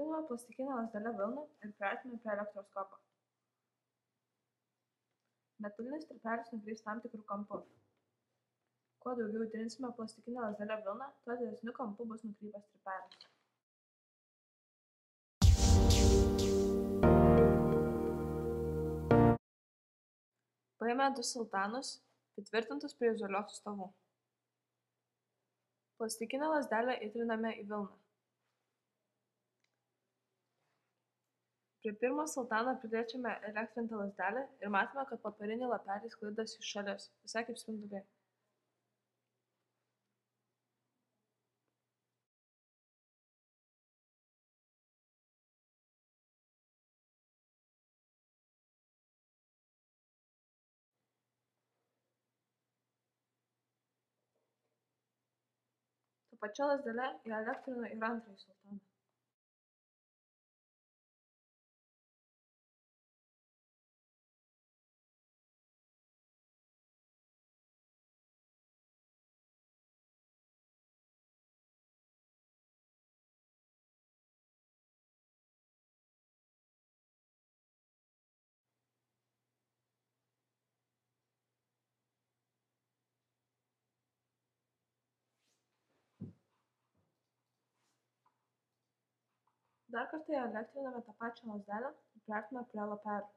Pritriname plastikinę lazdelę vilną ir priartiname prie elektroskopo. Metalinis strypelis nukreips tam tikrų kampu. Kuo daugiau trinsime plastikinę lazdelę vilną, tuo didesniu kampu bus nukrypęs strypelis. Paėmę 2 siltanus, pritvirtintus prie izoliuotų stovų. Plastikinę lazdelę įtriname į vilną. Prie pirmo siltano priliečiame elektrintą lazdelę ir matome, kad popieriniai lapeliai sklaidosi į šalis, visai kaip spinduliai. Ta pačia lazdele įelektrinu ir antrąjį siltaną. Dar kartą įelektriname tą pačią lazdelę ir priartiname prie lapelių.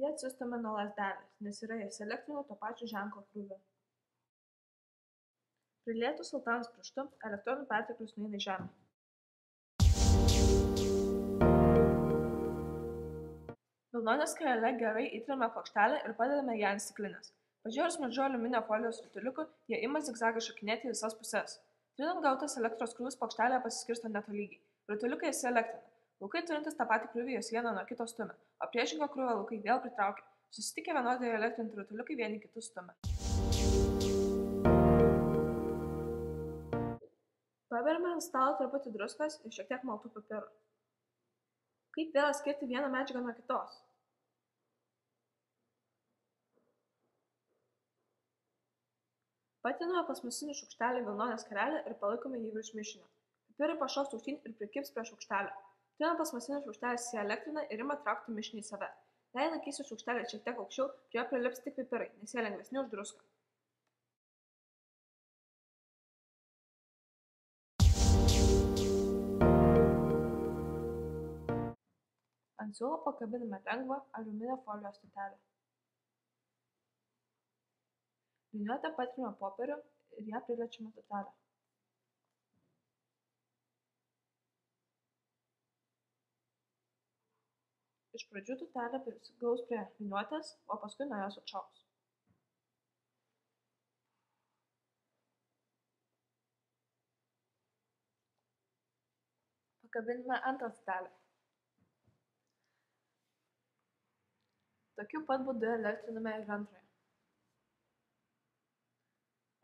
Jie atsistumia nuo lazdelės, nes yra įsielektrinę to pačio ženklo krūvį. Prilietus siltanus pirštu, elektronų perteklius nueina į žemę. Vilnonės skarele gerai įtriname plokštelę ir padedame ją ant stiklinės. Pažiūrėjus mažu aliuminio folijos rutuliuku, jie ima zigzagą šokinėti į visas puses. Trinant gautas elektros krūvis plokštelėje pasiskirsto netolygiai. Rutuliukai įsielektrina. Laukai turintys tą patį krūvį juos vieną nuo kito stumia, o priešingo krūvio laukai vėl pritraukia. Susitikę vienodai įelektrinti rutuliukai vieni kitus stumia. Paberiame ant stalo truputį druskos ir šiek tiek maltų pipirų. Kaip vėl atskirti vieną medžiagą nuo kitos? Patriname plastmasinį šaukštelį į vilnonę skarelę ir palaikome jį virš mišinio. Pipirai pašoks aukštyn ir prikibs prie šaukštelio. Trinant plastmasinis šaukštelis įelektrina ir ima traukti mišinį į save. Jei laikysiu šaukštelį šiek tiek aukščiau, prie jo prilips tik pipirai, nes jie lengvesni už druską. Ant siūlo pakabiname lengvą aliuminio folijos stotelę. Liniuote patriname popierių ir ją priliečiame stotelę. Iš pradžių stotelė prisiglaus prie liniuotės, o paskui nuo jos atšals. Pakabiname antrą stotelę. Tokiu pat būdu elektriname ir antrąją.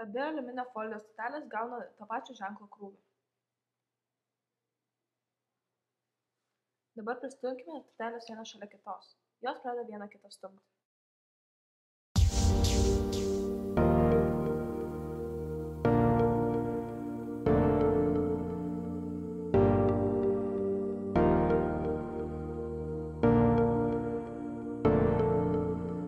Abi aliuminio folijos stotelės gauna tą pačią ženklo krūvį. Dabar pristumkime stoteles vieną šalia kitos. Jos pradeda vieną kitą stumti.